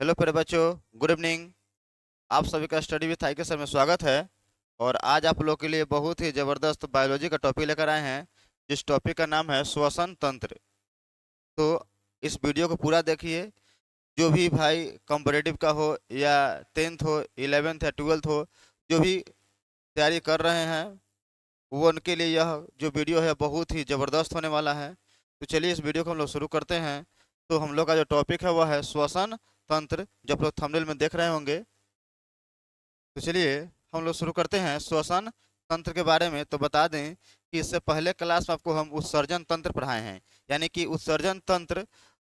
Hello प्यारे बच्चों, good evening. आप सभी का स्टडी विथ आई के सर में स्वागत है। और आज आप लोग के लिए बहुत ही ज़बरदस्त बायोलॉजी का टॉपिक लेकर आए हैं, जिस टॉपिक का नाम है श्वसन तंत्र। तो इस वीडियो को पूरा देखिए। जो भी भाई कॉम्पिटिटिव का हो या 10th हो, 11th या 12th हो, जो भी तैयारी कर रहे हैं वो उनके लिए यह जो वीडियो है बहुत ही ज़बरदस्त होने वाला है। तो चलिए इस वीडियो को हम लोग शुरू करते हैं। तो हम लोग का जो टॉपिक है वह है श्वसन तंत्र, जो आप लोग थंबनेल में देख रहे होंगे। तो चलिए हम लोग शुरू करते हैं श्वसन तंत्र के बारे में। तो बता दें कि इससे पहले क्लास में आपको हम उत्सर्जन तंत्र पढ़ाए हैं। यानी कि उत्सर्जन तंत्र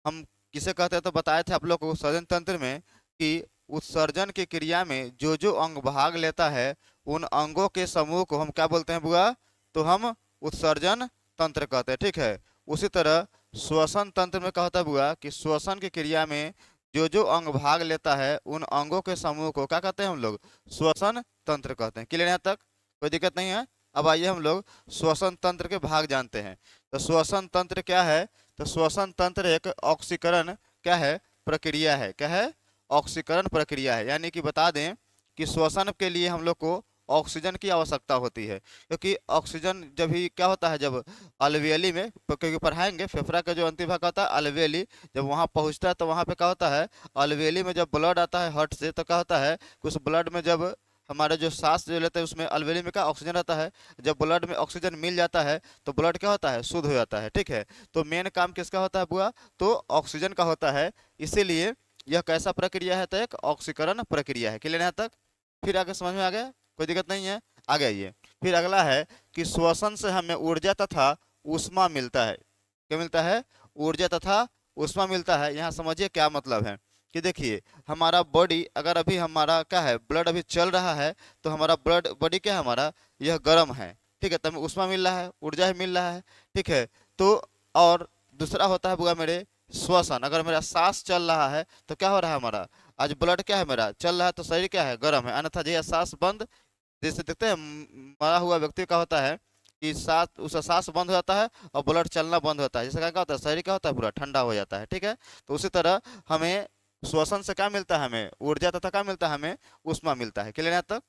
हम किसे कहते हैं, तो बताए थे आप लोग को उत्सर्जन तंत्र में कि उत्सर्जन की क्रिया में जो जो अंग भाग लेता है उन अंगों के समूह को हम क्या बोलते हैं बुआ? तो हम उत्सर्जन तंत्र कहते हैं। ठीक है। उसी तरह श्वसन तंत्र में क्या होता है बुआ कि श्वसन की क्रिया में जो जो अंग भाग लेता है उन अंगों के समूह को क्या कहते हैं हम लोग? श्वसन तंत्र कहते हैं। क्लियर यहाँ तक? कोई दिक्कत नहीं है। अब आइए हम लोग श्वसन तंत्र के भाग जानते हैं। तो श्वसन तंत्र क्या है? तो श्वसन तंत्र एक ऑक्सीकरण क्या है? प्रक्रिया है। क्या है? ऑक्सीकरण प्रक्रिया है। यानी कि बता दें कि श्वसन के लिए हम लोग को ऑक्सीजन की आवश्यकता होती है, क्योंकि ऑक्सीजन जब भी क्या होता है, जब अलवेली में क्योंकि पढ़ाएंगे फेफड़ा का जो अंतिम भाग होता है अलवेली, जब वहाँ पहुँचता है तो वहाँ पे क्या होता है, अलवेली में जब ब्लड आता है हार्ट से तो क्या होता है, उस ब्लड में जब हमारे जो सांस जो लेते हैं उसमें अलवेली में क्या ऑक्सीजन रहता है। जब ब्लड में ऑक्सीजन मिल जाता है तो ब्लड क्या होता है? शुद्ध हो जाता है। ठीक है। तो मेन काम किसका होता है बुआ? तो ऑक्सीजन का होता है। इसीलिए यह कैसा प्रक्रिया है? तो एक ऑक्सीकरण प्रक्रिया है। क्लियर यहाँ तक? फिर आगे समझ में आ गया? कोई दिक्कत नहीं है। आगे आइए। फिर अगला है कि श्वसन से हमें ऊर्जा तथा ऊष्मा मिलता है। क्या मिलता है? ऊर्जा तथा ऊष्मा मिलता है। यहाँ समझिए क्या मतलब है कि देखिए हमारा बॉडी अगर अभी हमारा क्या है, ब्लड अभी चल रहा है तो हमारा ब्लड बॉडी क्या है हमारा, यह गर्म है। ठीक है। तो हमें ऊष्मा मिल रहा है, ऊर्जा ही मिल रहा है। ठीक है। तो और दूसरा होता है बुआ मेरे श्वसन। अगर मेरा सांस चल रहा है तो क्या हो रहा है हमारा, आज ब्लड क्या है मेरा चल रहा है तो शरीर क्या है, गर्म है। अन्यथा जो सांस बंद, जैसे देखते हैं मरा हुआ व्यक्ति का होता है कि सांस, उसका सांस बंद हो जाता है और ब्लड चलना बंद होता है, जिससे क्या होता है, शरीर क्या होता है, पूरा ठंडा हो जाता है। ठीक है। तो उसी तरह हमें श्वसन से क्या मिलता है, हमें ऊर्जा तथा क्या मिलता है, हमें ऊष्मा मिलता है। क्लियर यहाँ तक?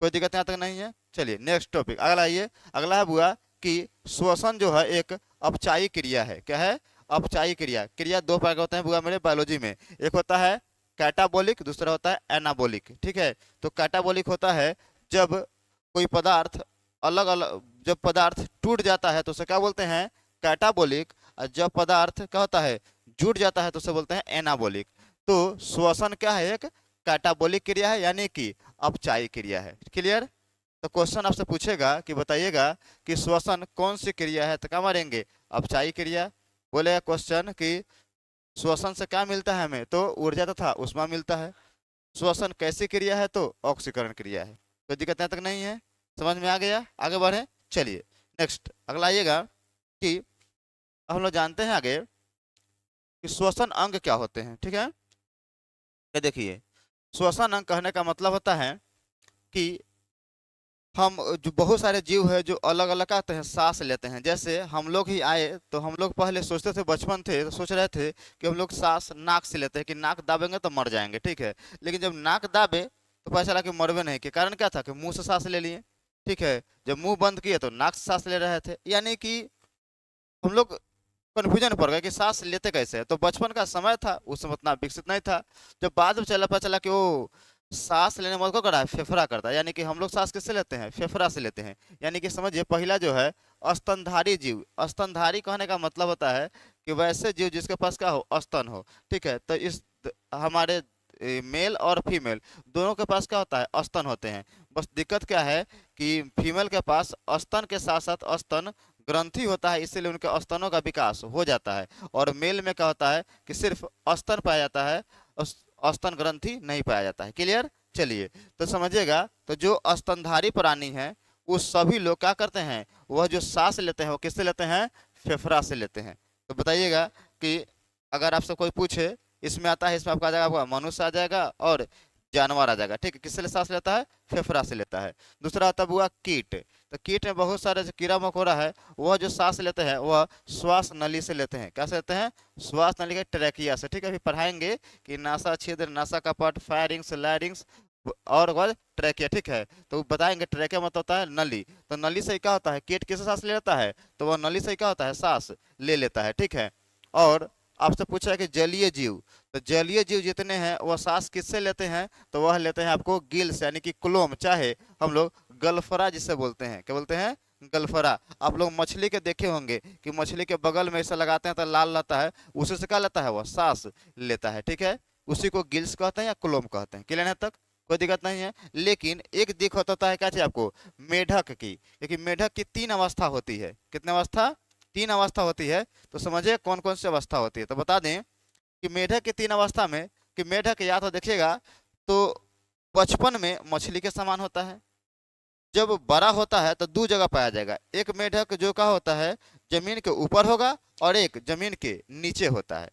कोई दिक्कत यहाँ तक नहीं है। चलिए नेक्स्ट टॉपिक अगला आइए। अगला है बुआ कि श्वसन जो है एक अपचायी क्रिया है। क्या है? अपचायी क्रिया। क्रिया दो प्रकार के होते हैं बुआ मेरे बायोलॉजी में। एक होता है कैटाबोलिक, दूसरा होता है एनाबोलिक। ठीक है। तो कैटाबोलिक होता है जब कोई पदार्थ अलग अलग, जब पदार्थ टूट जाता है तो उसे क्या बोलते हैं, कैटाबोलिक। और जब पदार्थ क्या होता है, जुड़ जाता है तो उसे बोलते हैं एनाबोलिक। तो श्वसन क्या है, एक कैटाबोलिक क्रिया है, यानी कि अपचायी क्रिया है। क्लियर? तो क्वेश्चन आपसे पूछेगा कि बताइएगा कि श्वसन कौन सी क्रिया है, तो क्या मारेंगे, अपचायी क्रिया। बोलेगा क्वेश्चन कि श्वसन से क्या मिलता है हमें, तो ऊर्जा तथा ऊष्मा मिलता है। श्वसन कैसी क्रिया है, तो ऑक्सीकरण क्रिया है। कोई दिक्कत यहाँ तक नहीं है। समझ में आ गया? आगे बढ़े। चलिए नेक्स्ट अगला आइएगा कि हम लोग जानते हैं आगे कि श्वसन अंग क्या होते हैं। ठीक है। ये देखिए श्वसन अंग कहने का मतलब होता है कि हम जो बहुत सारे जीव है जो अलग अलग कहते हैं सांस लेते हैं। जैसे हम लोग ही आए तो हम लोग पहले सोचते थे, बचपन थे तो सोच रहे थे कि हम लोग सांस नाक से लेते हैं कि नाक दाबेंगे तो मर जाएंगे। ठीक है। लेकिन जब नाक दाबे तो पता चला कि मरवे नहीं, के कारण क्या था कि मुंह से सांस ले लिए। ठीक है। जब मुंह बंद किए तो नाक से सांस ले रहे थे। यानी कि हम लोग कन्फ्यूजन पड़ गए कि सांस लेते कैसे हैं। तो बचपन का समय था, उस समय उतना विकसित नहीं था। जब बाद में चला पता चला कि वो सांस लेने में को करा है, फेफड़ा करता है। यानी कि हम लोग सांस किससे लेते हैं, फेफड़ा से लेते हैं। यानी कि समझिए पहला जो है स्तनधारी जीव। स्तनधारी कहने का मतलब होता है कि वैसे जीव जिसके पास क्या हो, स्तन हो। ठीक है। तो इस हमारे मेल और फीमेल दोनों के पास क्या होता है, स्तन होते हैं। बस दिक्कत क्या है कि फीमेल के पास स्तन के साथ साथ स्तन ग्रंथि होता है, इसीलिए उनके स्तनों का विकास हो जाता है। और मेल में क्या होता है कि सिर्फ स्तन पाया जाता है, स्तन ग्रंथि नहीं पाया जाता है। क्लियर? चलिए तो समझिएगा, तो जो स्तनधारी प्राणी है वो सभी लोग क्या करते हैं, वह जो सांस लेते हैं वो किससे लेते हैं, फेफड़ा से लेते हैं। तो बताइएगा कि अगर आपसे कोई पूछे इसमें आता है, इसमें आपका आ जाएगा, आपका मनुष्य आ जाएगा और जानवर आ जाएगा। ठीक है। किससे सांस लेता है, फेफड़ा से लेता है। दूसरा आता हुआ कीट। तो कीट में बहुत सारे जो कीड़ा मकोड़ा है वह जो सांस लेते हैं वह श्वास नली से लेते हैं। कैसे लेते हैं? श्वास नली के ट्रैकिया से। ठीक है, अभी पढ़ाएंगे कि नासा छिद्र, नासा कपट, फायरिंग्स, लैरिंग्स और बाद ट्रैकिया। ठीक है, तो बताएंगे ट्रैकिया मतलब होता है नली। तो नली से क्या होता है, कीट किससे सांस ले लेता है? तो वह नली से क्या होता है, सांस ले लेता है। ठीक है, और आपसे पूछा है कि जलीय जीव, तो जलीय जीव जितने हैं वह सांस किससे लेते हैं? तो वह लेते हैं आपको गिल्स यानी कि क्लोम, चाहे हम लोग गलफरा जिसे बोलते हैं। क्या बोलते हैं? गलफरा। आप लोग मछली के देखे होंगे कि मछली के बगल में ऐसा लगाते हैं तो लाल रहता है, उसी से क्या लेता है? वह सांस लेता है। ठीक है, उसी को गिल्स कहते हैं या क्लोम कहते हैं। क्लियर है तक? कोई दिक्कत नहीं है। लेकिन एक दिक्कत होता है क्या चाहिए आपको? मेढक की, क्योंकि मेढक की 3 अवस्था होती है। कितने अवस्था? 3 अवस्था होती है। तो समझिए कौन कौन सी अवस्था होती है। तो बता दें कि मेढक की 3 अवस्था में कि मेढक या तो देखिएगा तो बचपन में मछली के समान होता है, जब बड़ा होता है तो 2 जगह पाया जाएगा। एक मेढक जो का होता है जमीन के ऊपर होगा और एक जमीन के नीचे होता है।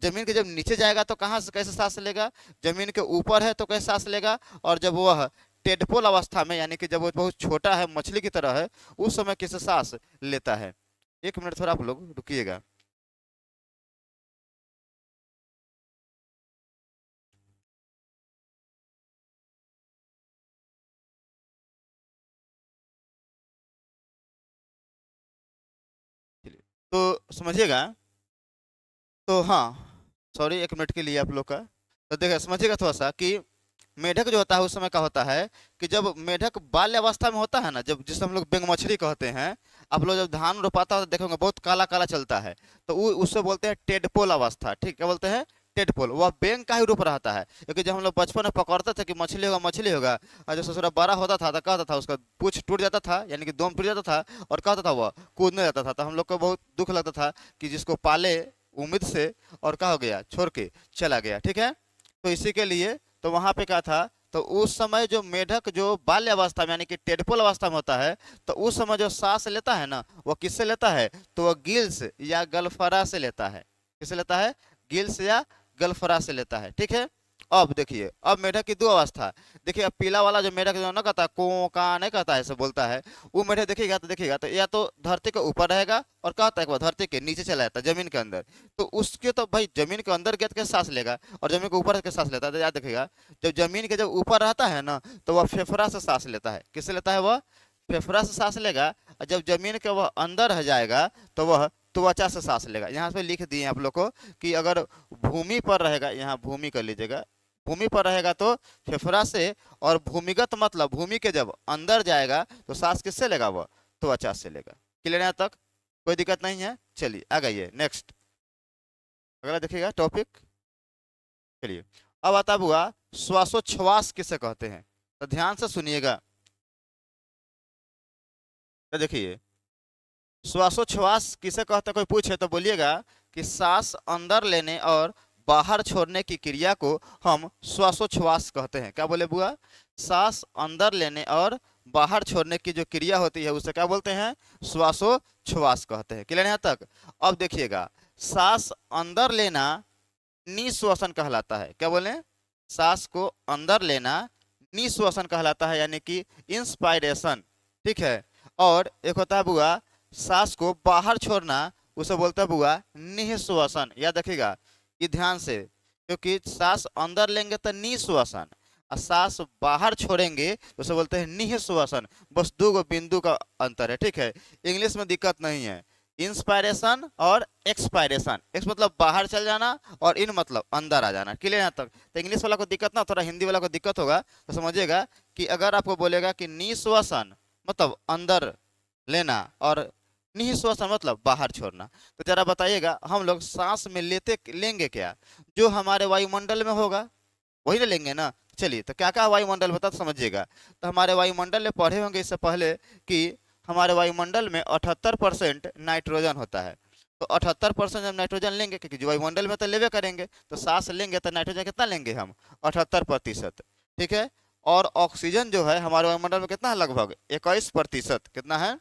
जमीन के जब नीचे जाएगा तो कहाँ से कैसे सांस लेगा? जमीन के ऊपर है तो कैसे सांस लेगा? और जब वह टेडपोल अवस्था में यानी कि जब वो बहुत छोटा है, मछली की तरह है, उस समय किससे सांस लेता है? 1 मिनट थोड़ा आप लोग रुकिएगा। तो समझिएगा, तो हाँ, सॉरी 1 मिनट के लिए आप लोग का। तो देखिए समझिएगा थोड़ा सा कि मेढक जो होता है उस समय का होता है कि जब मेढक बाल्य अवस्था में होता है ना, जब जिसे हम लोग बेंग मछली कहते हैं, आप लोग जब धान रोपाता है तो देखोगे बहुत काला काला चलता है, तो वो उससे बोलते हैं टेडपोल अवस्था। ठीक है, बोलते हैं टेडपोल। वह बेंग का ही रूप रहता है, क्योंकि जब हम लोग बचपन में पकड़ते थे कि मछली होगा मछली होगा, और जब ससुरा बड़ा होता था तो कहता था उसका पूंछ टूट जाता था यानी कि दोम टूट जाता था, और कहता था वह कूदने जाता था, तो हम लोग को बहुत दुख लगता था कि जिसको पाले उम्मीद से और क्या हो गया, छोड़ के चला गया। ठीक है, तो इसी के लिए तो वहां पे क्या था, तो उस समय जो मेढक जो बाल्य अवस्था में यानी कि टेडपोल अवस्था में होता है, तो उस समय जो सांस लेता है ना, वो किससे लेता है? तो वह गिल्स या गलफरा से लेता है। किससे लेता है? गिल्स या गलफरा से लेता है। ठीक है, अब देखिए, अब मेढक की 2 अवस्था। देखिए अब पीला वाला जो मेढक जो ना कहता है को का नहीं कहता है, ऐसे बोलता है, वो मेढक देखिएगा तो या तो धरती के ऊपर रहेगा और कहता है कि वह धरती के नीचे चला जाता है, जमीन के अंदर। तो उसके तो भाई जमीन के अंदर गया तो कैसे सांस लेगा, और जमीन के ऊपर के सांस लेता है। तो याद देखिएगा, जब जमीन के जब ऊपर रहता है ना, तो वह फेफड़ा से सांस लेता है। किससे लेता है? वह फेफड़ा से सांस लेगा। और जब जमीन के वह अंदर रह जाएगा तो वह त्वचा से सांस लेगा। यहाँ पे लिख दिए आप लोग को कि अगर भूमि पर रहेगा, यहाँ भूमि कर लीजिएगा, भूमि पर रहेगा तो फेफड़ा से, और भूमिगत मतलब भूमि के जब अंदर जाएगा तो सांस किससे लेगा? वह त्वचा से लेगा। क्लियर यहाँ तक? कोई दिक्कत नहीं है। चलिए आ गई नेक्स्ट, अगला देखिएगा टॉपिक। चलिए, अब आता हुआ श्वासोच्छ्वास किसे कहते हैं? तो ध्यान से सुनिएगा। तो देखिए, श्वासोच्छ्वास किसे कहते हैं, कोई पूछे तो बोलिएगा कि सांस अंदर लेने और बाहर छोड़ने की क्रिया को हम श्वासोच्छ्वास कहते हैं। क्या बोले बुआ? सांस अंदर लेने और बाहर छोड़ने की जो क्रिया होती है उसे क्या बोलते हैं? श्वासोच्छ्वास कहते हैं। क्लियर यहाँ तक? अब देखिएगा, सांस अंदर लेना निश्वसन कहलाता है। क्या बोले? सांस को अंदर लेना निश्वसन कहलाता है, यानी कि इंस्पायरेशन। ठीक है, और एक होता है बुआ सांस को बाहर छोड़ना, उसे बोलते हैं बुआ निःश्वसन। याद रखिएगा ये ध्यान से, क्योंकि सांस अंदर लेंगे तो निःश्वसन, और सांस बाहर छोड़ेंगे तो उसे बोलते हैं निःश्वसन। बस 2 गो बिंदु का अंतर है। ठीक है, इंग्लिश में दिक्कत नहीं है। इंस्पायरेशन और एक्सपायरेशन, एक्स मतलब बाहर चल जाना और इन मतलब अंदर आ जाना। क्लियर यहाँ तक? तो इंग्लिश वाला को दिक्कत ना, थोड़ा हिंदी वाला को दिक्कत होगा तो समझिएगा कि अगर आपको बोलेगा कि निःश्वसन मतलब अंदर लेना और निःश्वसन मतलब बाहर छोड़ना, तो जरा बताइएगा हम लोग सांस में लेते लेंगे क्या? जो हमारे वायुमंडल में होगा वही ना लेंगे ना। चलिए, तो क्या क्या वायुमंडल बता तो समझिएगा। तो हमारे वायुमंडल में पढ़े होंगे इससे पहले कि हमारे वायुमंडल में 78% नाइट्रोजन होता है। तो 78% जब नाइट्रोजन लेंगे, क्योंकि जो वायुमंडल में तो लेवे करेंगे, तो सांस लेंगे तो नाइट्रोजन कितना लेंगे हम? 78%। ठीक है, और ऑक्सीजन जो है हमारे वायुमंडल में कितना है? लगभग 21%। कितना है?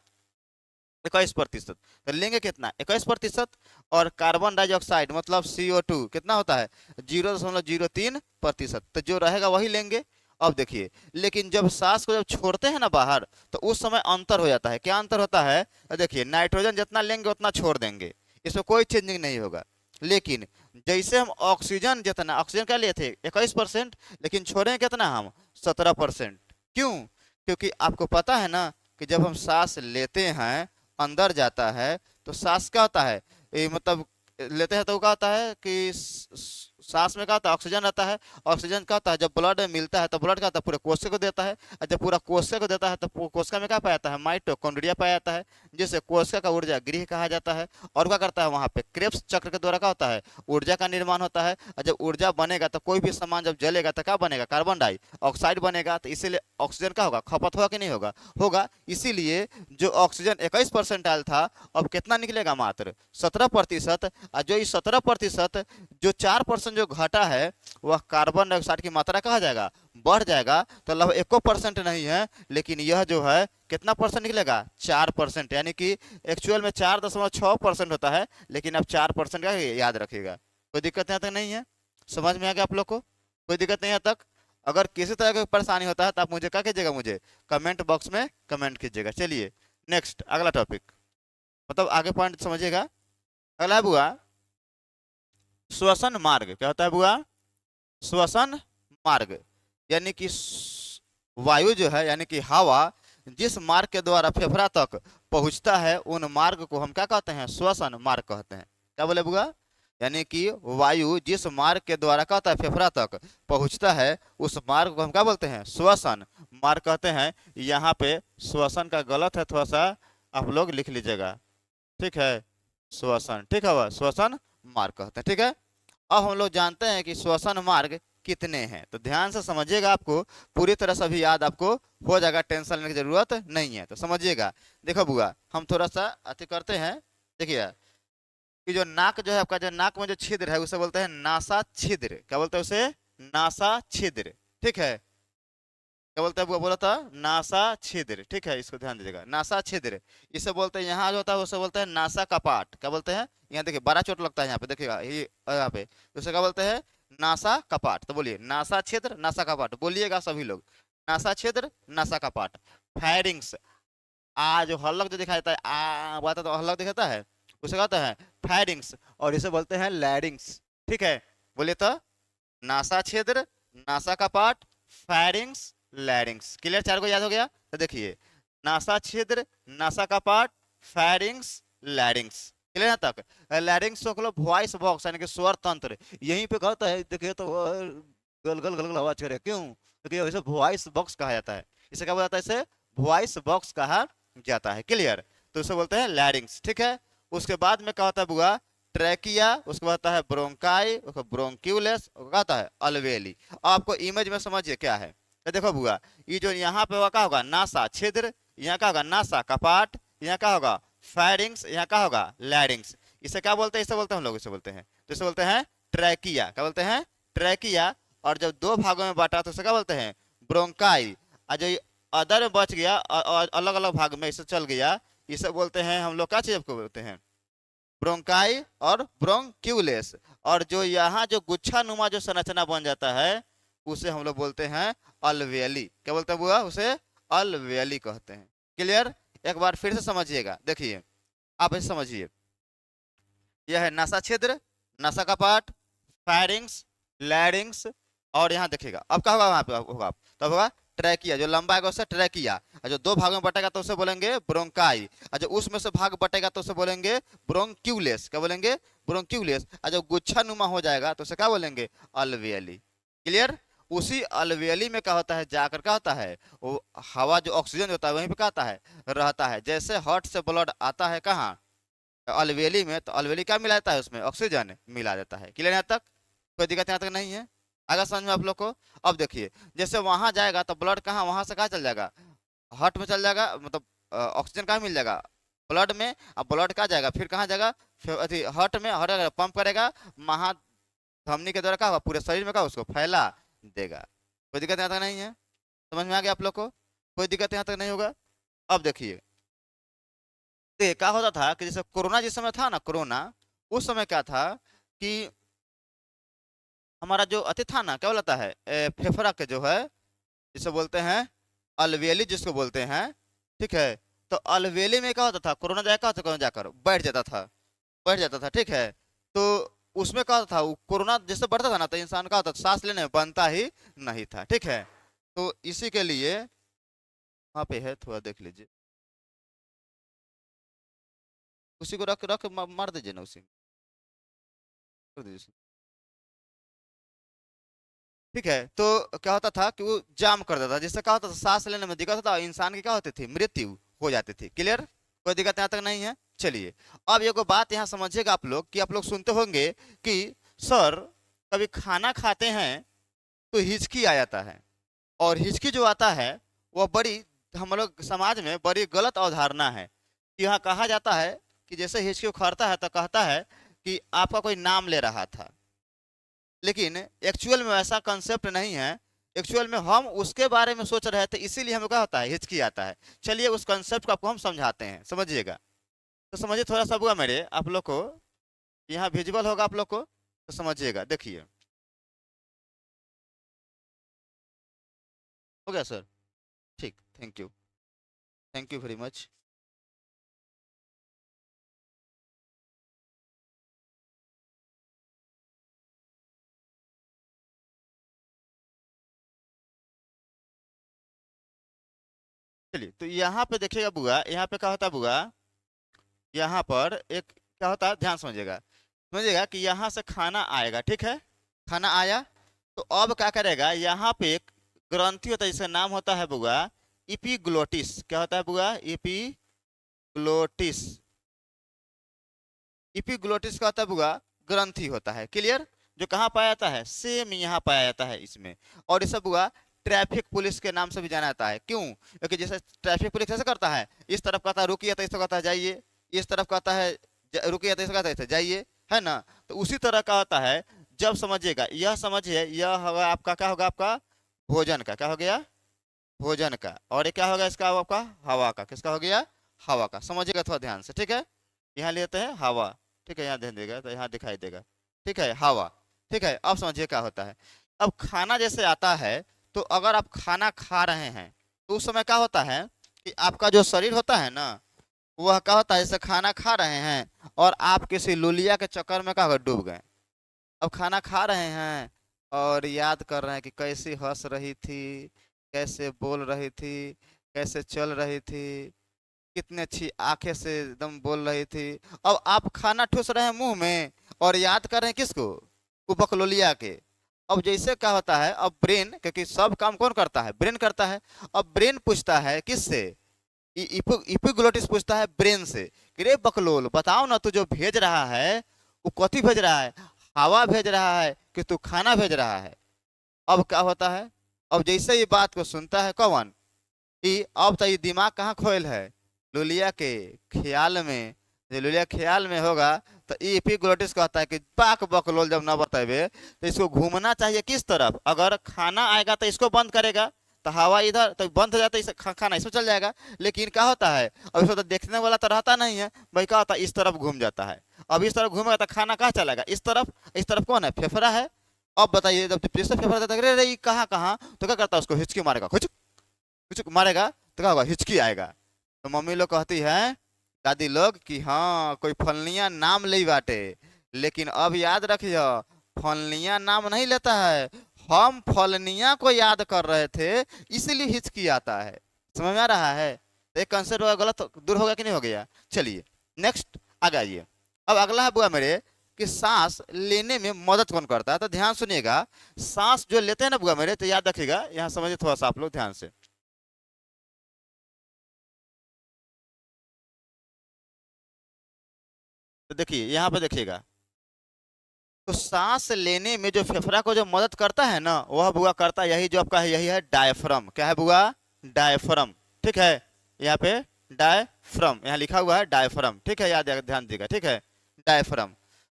21%। तो लेंगे कितना? 21%। और कार्बन डाइऑक्साइड मतलब CO2 कितना होता है? 0.03%। तो जो रहेगा वही लेंगे। अब देखिए, लेकिन जब सांस को जब छोड़ते हैं ना बाहर, तो उस समय अंतर हो जाता है। क्या अंतर होता है? देखिए, नाइट्रोजन जितना लेंगे उतना छोड़ देंगे, इसमें कोई चेंजिंग नहीं होगा। लेकिन जैसे हम ऑक्सीजन जितना, ऑक्सीजन क्या लिए थे 21%, लेकिन छोड़ें कितना हम 17%। क्यों? क्योंकि आपको पता है ना कि जब हम सांस लेते हैं अंदर जाता है तो सांस क्या होता है, मतलब लेते हैं तो क्या होता है कि सांस में क्या होता है, ऑक्सीजन रहता है। ऑक्सीजन क्या होता है, जब ब्लड में मिलता है तो ब्लड क्या होता है, पूरे कोशिका को देता है। और जब पूरा कोशिका को देता है तो कोशिका में क्या पाया जाता है, माइटोकॉन्ड्रिया पाया जाता है, जिसे कोशिका का ऊर्जा गृह कहा जाता है। और क्या करता है, वहां पे क्रेब्स चक्र के द्वारा क्या होता है, ऊर्जा का निर्माण होता है। और जब ऊर्जा बनेगा तो कोई भी सामान जब जलेगा तो क्या बनेगा, कार्बन डाइऑक्साइड बनेगा। तो इसीलिए ऑक्सीजन का होगा, खपत होगा कि नहीं होगा, होगा। इसीलिए जो ऑक्सीजन 21% था, अब कितना निकलेगा, मात्र 17%। और जो इस 17%, जो 4% जो घटा है, वह कार्बन डाइऑक्साइड की मात्रा कहा जाएगा, बढ़ जाएगा। तो लगभग 1% नहीं है, लेकिन यह जो है कितना परसेंट निकलेगा, 4%। यानी कि एक्चुअल में 4.6% होता है, लेकिन अब 4% का याद रखिएगा। कोई दिक्कत यहाँ तक नहीं है? समझ में आ गया आप लोग को? कोई दिक्कत नहीं है तक? अगर किसी तरह की परेशानी होता है तो आप मुझे क्या कीजिएगा, मुझे कमेंट बॉक्स में कमेंट कीजिएगा। चलिए नेक्स्ट, अगला टॉपिक, मतलब आगे पॉइंट समझिएगा। अगला है बुआ, श्वसन मार्ग। क्या होता है बुआ? श्वसन मार्ग। यानी कि वायु जो है, यानी कि हवा जिस मार्ग के द्वारा फेफड़ा तक पहुंचता है, उन मार्ग को हम क्या कहते हैं, श्वसन मार्ग कहते हैं। क्या बोले बुआ? यानी कि वायु जिस मार्ग के द्वारा कहता है फेफड़ा तक पहुंचता है, उस मार्ग को हम क्या बोलते हैं, श्वसन मार्ग कहते हैं। यहाँ पे श्वसन का गलत है, थोड़ा सा आप लोग लिख लीजिएगा, ठीक है? श्वसन, ठीक है, वह श्वसन मार्ग कहते हैं, ठीक है। अब हम लोग जानते हैं कि श्वसन मार्ग कितने हैं, तो ध्यान से समझिएगा, आपको पूरी तरह से भी याद आपको हो जाएगा, टेंशन लेने की जरूरत नहीं है। तो समझिएगा, देखो बुआ, हम थोड़ा सा अति करते हैं। देखिए कि जो नाक जो है आपका, जो नाक में जो छिद्र है उसे बोलते हैं नासा छिद्र। क्या बोलते हैं उसे? नासा छिद्र, ठीक है। क्या बोलते हैं, वो बोला था नासा छिद्र, ठीक है, इसको ध्यान दीजिएगा, नासा छिद्र। इसे बोलते हैं, यहाँ जो होता है उसे बोलते हैं नासा कपाट। क्या बोलते हैं? यहाँ देखिए बड़ा चोट लगता है यहाँ पे, देखिएगा ये यहाँ पे, उसे क्या बोलते हैं, नासा कपाट। तो बोलिए नासा छिद्र, नासा कपाट, बोलिएगा सभी लोग, नासा छिद्र, नासा कपाट। फैरिंग्स, आ जो हल्लक जो दिखाई देता है, आ बात तो हल्लक दिखाता है, उसे कहते हैं फैरिंग्स, और इसे बोलते हैं लैरिंग्स, ठीक है। बोलिए तो, नासा छिद्र, नासा कपाट, फैरिंग्स, लैरिंग्स। क्लियर? चार को याद हो गया? तो देखिए, नासा छिद्र, नासा कपाट, फैरिंग्स, लैरिंग्स। क्लियर यहाँ तक? लैरिंग्स को वॉइस बॉक्स यानी कि स्वर तंत्र, यहीं पे कहता है। देखिए तो गल गल गल गल आवाज करे, क्यों? क्योंकि इसे वॉइस बॉक्स कहा जाता है। इसे क्या बोला जाता है? इसे वॉइस बॉक्स कहा जाता है। क्लियर? तो इसे बोलते हैं लैरिंग्स, ठीक है। उसके बाद में क्या होता है बुआ? ट्रैकिया, उसके बाद आता है ब्रोंकाई, उसको ब्रोंक्यूलस, कहता है अलवेली। आपको इमेज में समझिए क्या है। तो देखो बुआ, ये जो यहाँ पे क्या होगा, नासा छिद्र, यहाँ क्या होगा, नासा कपाट, यहाँ क्या होगा, फैरिंग्स, यहाँ क्या होगा, लैरिंग्स। इसे क्या बोलते हैं? इसे बोलते हैं हम लोग, इसे बोलते हैं, तो इसे बोलते हैं ट्रैकिया। क्या बोलते हैं? ट्रैकिया। और जब दो भागों में बांटा तो इसे क्या बोलते हैं, ब्रोंकाई। और जो अदर में बच गया, अलग अलग भाग में इसे चल गया, इसे बोलते हैं हम लोग, क्या चीज को बोलते हैं, ब्रोंकाई और ब्रोंक्यूलेस। और जो यहाँ जो गुच्छा नुमा जो संरचना बन जाता है, उसे हम लोग बोलते हैं अलवेली। क्या बोलते हैं बुआ? उसे अलवेली कहते हैं। क्लियर? एक बार फिर से समझिएगा, देखिए आप ऐसे समझिए, यह है नासा छिद्र, नासा कपाट, फैरिंग्स, लैरिंग्स, और यहाँ देखिएगा अब क्या होगा, वहां पे होगा तब होगा ट्रैकिया। जो लंबा है उससे ट्रैकिया, और जो दो भागों में बटेगा तो उसे बोलेंगे ब्रोंकाई, और जो उसमें से भाग बटेगा तो उसे बोलेंगे ब्रोंक्यूलेस। क्या बोलेंगे? ब्रोंक्यूलेस। और जब गुच्छा नुमा हो जाएगा तो उसे क्या बोलेंगे, अलवेली। क्लियर? उसी अलवेली में क्या होता है, जाकर क्या होता है, वो हवा जो ऑक्सीजन होता है वहीं पे क्या होता है, रहता है। जैसे हार्ट से ब्लड आता है कहाँ, अलवेली में, तो अलवेली क्या मिला जाता है, उसमें ऑक्सीजन मिला जाता है। क्लियर यहाँ तक? कोई दिक्कत यहाँ तक नहीं है? आगे समझ में आप लोग को? अब देखिए, जैसे वहां जाएगा तो ब्लड कहाँ, वहां से कहाँ चल जाएगा, हार्ट में चल जाएगा, मतलब ऑक्सीजन कहाँ मिल जाएगा, ब्लड में। अब ब्लड कहाँ जाएगा, फिर कहाँ जाएगा, फिर अथी हार्ट में, हार्ट पंप करेगा, महाधमनी के द्वारा क्या होगा, पूरे शरीर में क्या उसको फैला देगा। कोई दिक्कत यहाँ तक नहीं है? समझ में आ गया आप लोग को? कोई दिक्कत यहाँ तक नहीं होगा? अब देखिए, तो क्या होता था कि जैसे कोरोना जिस समय था ना, कोरोना उस समय क्या था कि हमारा जो अति था ना, क्या बोलता है, फेफड़ा के जो है जिसे बोलते हैं अलवेली, जिसको बोलते हैं। ठीक है, तो अलवेली में क्या होता था, कोरोना जाकर होता, कोरोना जाकर बैठ जाता था, बैठ जाता था। ठीक है, तो उसमें क्या होता था, वो कोरोना जैसे बढ़ता था ना, तो इंसान का होता था सांस लेने में बनता ही नहीं था। ठीक है, तो इसी के लिए वहाँ पे है, थोड़ा देख लीजिए, उसी को रख रख मार दीजिए ना, उसी में कर दीजिए। ठीक है, तो क्या होता था कि वो जाम कर देता था, जिससे क्या होता था सांस लेने में दिक्कत होता था, इंसान की क्या होती थी, मृत्यु हो जाती थी। क्लियर, कोई दिक्कत यहाँ तक नहीं है। चलिए, अब एगो बात यहाँ समझिएगा आप लोग, कि आप लोग सुनते होंगे कि सर कभी खाना खाते हैं तो हिचकी आ जाता है, और हिचकी जो आता है वह बड़ी, हम लोग समाज में बड़ी गलत अवधारणा है। कि यहाँ कहा जाता है कि जैसे हिचकी उखड़ता है तो कहता है कि आपका कोई नाम ले रहा था, लेकिन एक्चुअल में ऐसा कंसेप्ट नहीं है। एक्चुअल में हम उसके बारे में सोच रहे थे, इसीलिए हमें क्या होता है, हिचकी आता है। चलिए उस कंसेप्ट को आपको हम समझाते हैं, समझिएगा। तो समझिए थोड़ा सा हुआ मेरे, आप लोग को यहाँ विजुअल होगा आप लोग को, तो समझिएगा, देखिए। हो गया सर? ठीक, thank you, thank you very much. चलिए, तो यहाँ पे देखिएगा बुआ, यहाँ पे क्या होता है बुआ, यहाँ पर एक क्या होता है, ध्यान समझिएगा, समझिएगा कि यहाँ से खाना आएगा। ठीक है, खाना आया, तो अब क्या करेगा, यहाँ पे एक ग्रंथि होता है जिसका नाम होता है बुआ इपीग्लोटिस। क्या होता है बुआ, इपीग्लोटिस। इपीग्लोटिस का होता है बुआ ग्रंथि होता है। क्लियर, जो कहाँ पाया जाता है, सेम यहाँ पाया जाता है इसमें। और इसे बुआ ट्रैफिक पुलिस के नाम से भी जाना जाता है। क्यों? क्योंकि जैसे ट्रैफिक पुलिस कैसे करता है, इस तरफ कहता है रुकिए तो इस तरफ कहता है जाइए, इस तरफ कहता है रुकिए तो इस तरफ कहता है इसे जाइए, है ना। तो उसी तरह का होता है। जब समझिएगा, यह समझिए, यह होगा आपका, क्या होगा आपका, भोजन का, क्या हो गया, भोजन का। और ये क्या होगा इसका, आपका हवा का, किसका हो गया, हवा का। समझिएगा थोड़ा ध्यान से। ठीक है, यहाँ लेते हैं हवा। ठीक है, यहाँ ध्यान देगा तो यहाँ दिखाई देगा। ठीक है, हवा। ठीक है, अब समझिए क्या होता है। अब खाना जैसे आता है, तो अगर आप खाना खा रहे हैं, तो उस समय क्या होता है कि आपका जो शरीर होता है ना, वह क्या होता है, जैसे खाना खा रहे हैं और आप किसी लुलिया के चक्कर में क्या होगा, डूब गए। अब खाना खा रहे हैं और याद कर रहे हैं कि कैसी हंस रही थी, कैसे बोल रही थी, कैसे चल रही थी, कितनी अच्छी आंखें से एकदम बोल रही थी। अब आप खाना ठूस रहे हैं मुंह में और याद कर रहे हैं किसको, वो बकलोलिया के। अब जैसे क्या होता है, अब ब्रेन, क्योंकि सब काम कौन करता है, ब्रेन करता है। अब ब्रेन पूछता है किससे, इपिग्लोटिस पूछता है ब्रेन से कि रे बकलोल, बताओ ना, तू जो भेज रहा है वो कथी भेज रहा है, हवा भेज रहा है कि तू खाना भेज रहा है। अब क्या होता है, अब जैसे ये बात को सुनता है कौन, कि अब तो ये दिमाग कहाँ खोल है, लुलिया के ख्याल में। जो लुलिया ख्याल में होगा, तो ये एपिग्लोटिस कहता है कि बाक बकलोल जब ना बतावे, तो इसको घूमना चाहिए किस तरफ, अगर खाना आएगा तो इसको बंद करेगा, तो हवा इधर तो बंद हो जाता है, खाना इसमें चल जाएगा। लेकिन क्या होता है, अब इसको तो देखने वाला तो रहता नहीं है भाई, क्या होता है इस तरफ घूम जाता है। अब इस तरफ घूमेगा तो खाना कहाँ चलेगा, इस तरफ। इस तरफ कौन है, फेफड़ा है। अब बताइए, जब जैसे फेफड़ा देता है, अरे रे, ये कहाँ कहाँ, तो क्या करता है, उसको हिचकी मारेगा, कुछ कुछ मारेगा, तो क्या होगा, हिचकी आएगा। तो मम्मी लोग कहती है, दादी लोग, कि हाँ कोई फलनिया नाम ले बाटे, लेकिन अब याद रखियो, फलनिया नाम नहीं लेता है, हम फलनिया को याद कर रहे थे, इसलिए हिचकी आता है। समझ में आ रहा है? तो एक कंसेप्ट गलत दूर हो गया कि नहीं हो गया। चलिए नेक्स्ट आगे आइए। अब अगला है बुआ मेरे, कि सांस लेने में मदद कौन करता है। तो ध्यान सुनिएगा, सांस जो लेते हैं ना बुआ मेरे, तो याद रखिएगा, यहाँ समझिए थोड़ा सा आप लोग ध्यान से। तो देखिए यहाँ पे देखिएगा, तो सांस लेने में जो फेफड़ा को जो मदद करता है ना, वह बुआ करता है यही जो आपका है, यही है डायफ्रम। क्या है बुआ, डायफ्रम। ठीक है, यहाँ पे डायफ्रम, यहाँ लिखा हुआ है डायफ्रम। ठीक है, याद ध्यान दीजिएगा। ठीक है, डायफ्रम।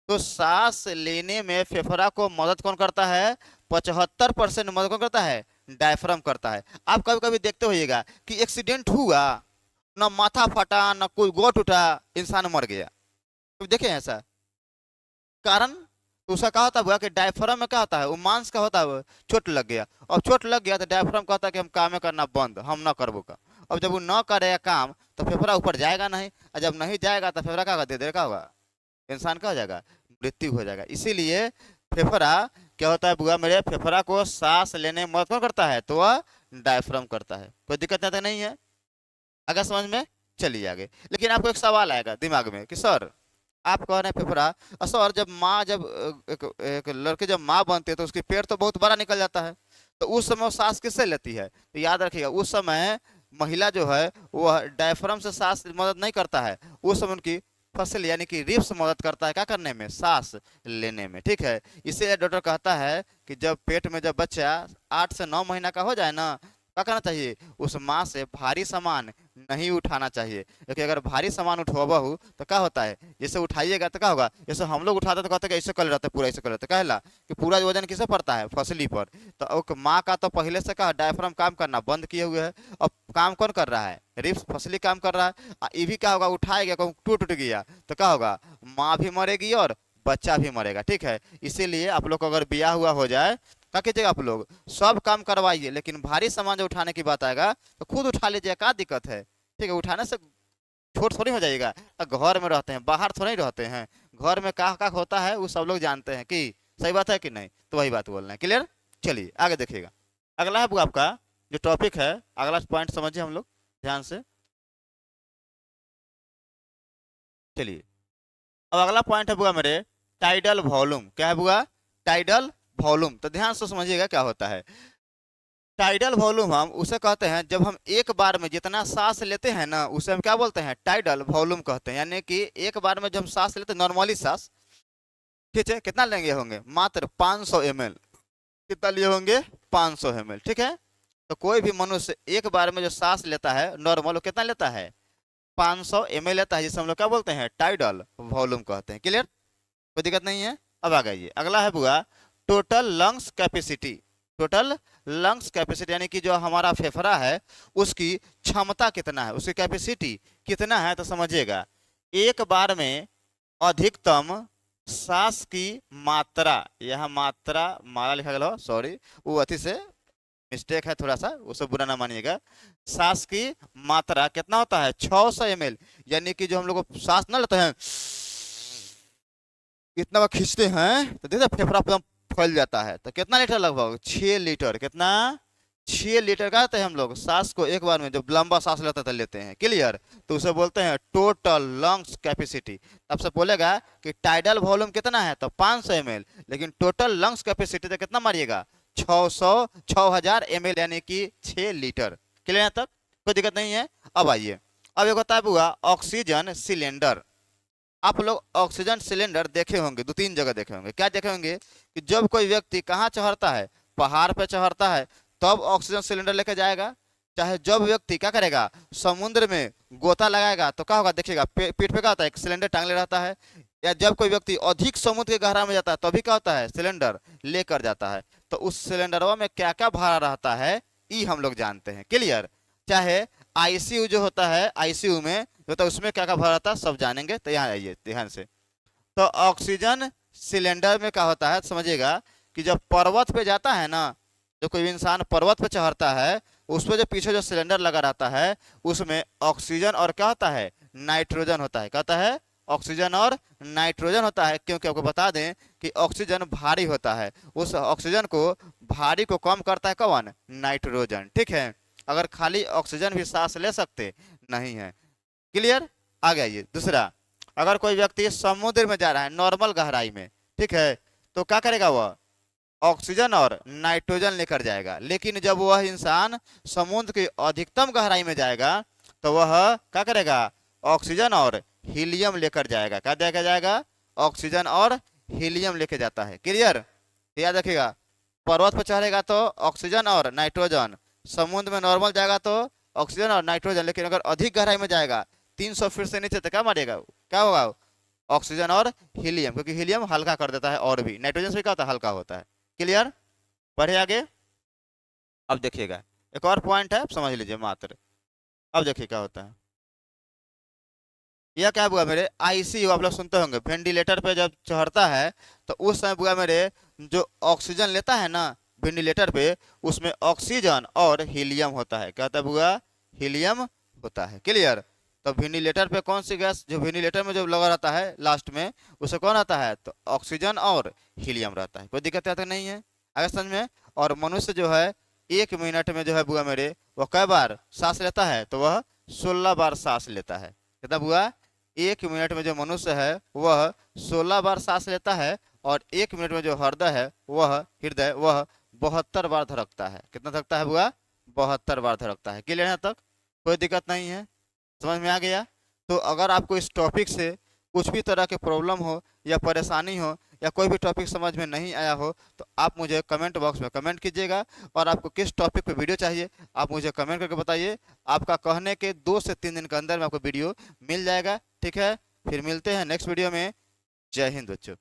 तो सांस लेने में फेफड़ा को मदद कौन करता है, 75% मदद कौन करता है, डायफ्रम करता है। आप कभी कभी देखते होइएगा कि एक्सीडेंट हुआ, ना माथा फटा, ना कोई गोट उठा, इंसान मर गया। तो देखे ऐसा कारण, तो उसका क्या होता है कि डायफ्राम में क्या होता है, वो मांस का होता है, वो चोट लग गया। अब चोट लग गया तो डायफ्राम कहता है कि हम काम करना बंद, हम ना करबो का। अब जब वो न करेगा काम तो फेफड़ा ऊपर जाएगा नहीं, और जब नहीं जाएगा तो फेफड़ा क्या होगा, दे देगा, क्या होगा, इंसान का हो जाएगा, मृत्यु हो जाएगा। इसीलिए फेफड़ा क्या होता है बुआ मेरे, फेफड़ा को सांस लेने में मदद कौन करता है, तो वह डायफ्राम करता है। कोई दिक्कत तो नहीं है, अगर समझ में। चलिए आगे। लेकिन आपको एक सवाल आएगा दिमाग में कि सर आप कह रहे हैं फेफड़ा, और सर जब माँ जब एक लड़के जब माँ बनती है तो उसकी पेट तो बहुत बड़ा निकल जाता है, तो उस समय वो सांस किससे लेती है, तो याद रखिएगा उस समय महिला जो है वह डायफ्राम से सांस मदद नहीं करता है, उस समय उनकी फसल यानी कि रिब्स मदद करता है क्या करने में, सांस लेने में। ठीक है, इसीलिए डॉक्टर कहता है कि जब पेट में जब बच्चा 8 से 9 महीना का हो जाए ना, क्या करना चाहिए, उस माँ से भारी सामान नहीं उठाना चाहिए, क्योंकि अगर भारी सामान उठवाबा हो तो क्या होता है, जैसे उठाइएगा तो क्या होगा, जैसे हम लोग उठाते तो कहते हैं कि ऐसे कर रहते पूरा, ऐसे कर रहते कहला कि पूरा वजन किसे पड़ता है, फसली पर। तो एक माँ का तो पहले से क्या डायफ्राम काम करना बंद किए हुए है, अब काम कौन कर रहा है, रिब्स फसली काम कर रहा है। ये भी क्या होगा, उठाएगा कहूँ टूट टूट गया तो क्या होगा, माँ भी मरेगी और बच्चा भी मरेगा। ठीक है, इसीलिए आप लोग को अगर ब्याह हुआ हो जाए क्या कीजिएगा, आप लोग सब काम करवाइए, लेकिन भारी सामान जो उठाने की बात आएगा तो खुद उठा लीजिए, क्या दिक्कत है। ठीक है, उठाने से छोट थोड़ी हो जाएगा। घर में रहते हैं, बाहर थोड़ी नहीं रहते हैं, घर में क्या क्या होता है वो सब लोग जानते हैं कि सही बात है कि नहीं, तो वही बात बोलना है, क्लियर। चलिए आगे देखिएगा। अगला है वो आपका जो टॉपिक है, अगला पॉइंट समझिए हम लोग ध्यान से। चलिए, अब अगला पॉइंट है बुआ मेरे, टाइडल वॉल्यूम। क्या है बुआ, टाइडल वॉल्यूम। तो ध्यान से समझिएगा क्या होता है। टाइडल वॉल्यूम हम उसे कहते हैं जब हम एक बार में जितना सांस लेते हैं ना, उसे हम क्या बोलते हैं, टाइडल वॉल्यूम कहते हैं। यानी कि एक बार में जब हम सांस लेते हैं नॉर्मली सांस, ठीक है, कितना लेंगे होंगे, मात्र 500 ml। कितना लिए होंगे, 500 ml। ठीक है, तो कोई भी मनुष्य एक बार में जो सांस लेता है नॉर्मल, वो कितना लेता है, 500 ml लेता है, जिसे हम लोग क्या बोलते हैं, टाइडल वॉल्यूम कहते हैं। क्लियर, कोई दिक्कत नहीं है। अब आ गई अगला है बुआ, total lungs capacity. Total lungs capacity यानी कि जो हमारा फेफड़ा है उसकी क्षमता कितना है, उसकी कैपेसिटी कितना है, तो समझिएगा एक बार में अधिकतम सांस की मात्रा, यहाँ मात्रा माला लिखा गया, सॉरी वो अति से मिस्टेक है थोड़ा सा, उसे बुरा ना मानिएगा। सांस की मात्रा कितना होता है, 600 ml। यानी कि जो हम लोग सांस ना लेते हैं इतना बार खींचते हैं तो देखते फेफड़ा एकदम फैल जाता है, तो कितना लीटर, लगभग 6 लीटर। कितना, 6 लीटर का आते हैं हम लोग सांस को एक बार में, जब लंबा सांस लेते तो लेते हैं। क्लियर, तो उसे बोलते हैं टोटल लंग्स कैपेसिटी। अब से बोलेगा कि टाइडल वॉल्यूम कितना है, तो 500 ml, लेकिन टोटल लंग्स कैपेसिटी तो कितना मारिएगा, 6000 ml, यानी कि 6 लीटर। क्लियर है तक, कोई दिक्कत नहीं है। अब आइए, अब एक होता है बुआ ऑक्सीजन सिलेंडर। आप लोग ऑक्सीजन सिलेंडर देखे होंगे, 2-3 जगह देखे होंगे। क्या देखे होंगे कि जब कोई व्यक्ति कहाँ चढ़ता है, पहाड़ पे चढ़ता है, तब ऑक्सीजन सिलेंडर लेके जाएगा। चाहे जब व्यक्ति क्या करेगा, समुद्र में गोता लगाएगा तो क्या होगा, देखिएगा पीठ पे क्या होता है, एक सिलेंडर टांगले रहता है। या जब कोई व्यक्ति अधिक समुद्र के गहरा में जाता है तभी क्या होता है, सिलेंडर लेकर जाता है। तो उस सिलेंडरवा में क्या क्या भरा रहता है ये हम लोग जानते हैं। क्लियर, चाहे आईसीयू जो होता है, आईसीयू में जो होता है उसमें क्या क्या भरा रहता है सब जानेंगे। तो यहाँ आइए ध्यान से। तो ऑक्सीजन सिलेंडर में क्या होता है समझिएगा कि जब पर्वत पे जाता है ना, जो कोई इंसान पर्वत पे चढ़ता है, उस पर जो पीछे जो सिलेंडर लगा रहता है उसमें ऑक्सीजन और क्या होता है, नाइट्रोजन होता है। कहता है ऑक्सीजन और नाइट्रोजन होता है, क्योंकि आपको बता दें कि ऑक्सीजन भारी होता है, उस ऑक्सीजन को भारी को कम करता है कौन, नाइट्रोजन। ठीक है, अगर खाली ऑक्सीजन भी सांस ले सकते नहीं है। क्लियर, आ गया। दूसरा, अगर कोई व्यक्ति समुद्र में जा रहा है नॉर्मल गहराई में, ठीक है, तो क्या करेगा वह, ऑक्सीजन और नाइट्रोजन लेकर जाएगा। लेकिन जब वह इंसान समुद्र की अधिकतम गहराई में जाएगा तो वह क्या करेगा, ऑक्सीजन और हीलियम लेकर जाएगा। क्या लेकर जाएगा, ऑक्सीजन और हीलियम लेके जाता है। क्लियर, याद रखिएगा, पर्वत पर चढ़ेगा तो ऑक्सीजन और नाइट्रोजन, समुद्र में नॉर्मल जाएगा तो ऑक्सीजन और नाइट्रोजन, लेकिन अगर अधिक गहराई में जाएगा 300 फीट से नीचे तो क्या मारेगा, क्या होगा, ऑक्सीजन और हीलियम, क्योंकि हीलियम हल्का कर देता है और भी नाइट्रोजन से क्या होता है, हल्का होता है। क्लियर, बढ़े आगे। अब देखिएगा एक और पॉइंट है, समझ लीजिए मात्र। अब देखिए क्या होता है, यह क्या हुआ मेरे, आईसीयू आप लोग सुनते होंगे, वेंटिलेटर पे जब चढ़ता है तो उस समय हुआ मेरे जो ऑक्सीजन लेता है ना वेंटिलेटर पे, उसमें ऑक्सीजन और हीलियम होता है। क्या तब हुआ, हीलियम होता है। क्लियर। तो वेंटिलेटर पे कौन सी गैस जो वेंटिलेटर में जो लगा रहता है लास्ट में, उसे कौन आता है, तो ऑक्सीजन और हीलियम रहता है। कोई दिक्कत आता नहीं है, आगे समझ में। और मनुष्य जो है 1 मिनट में जो है बुआ मेरे वो कै बार सांस लेता है, तो वह 16 बार सांस लेता है। कितना बुआ, 1 मिनट में जो मनुष्य है वह 16 बार सांस लेता है, और 1 मिनट में जो हृदय वह 72 बार धड़कता है। कितना धड़कता है बुआ, 72 बार धड़कता है। क्लियर है तक, कोई दिक्कत नहीं है, समझ में आ गया। तो अगर आपको इस टॉपिक से कुछ भी तरह के प्रॉब्लम हो या परेशानी हो, या कोई भी टॉपिक समझ में नहीं आया हो, तो आप मुझे कमेंट बॉक्स में कमेंट कीजिएगा। और आपको किस टॉपिक पे वीडियो चाहिए आप मुझे कमेंट करके बताइए। आपका कहने के 2 से 3 दिन के अंदर में आपको वीडियो मिल जाएगा। ठीक है, फिर मिलते हैं नेक्स्ट वीडियो में। जय हिंद बच्चों।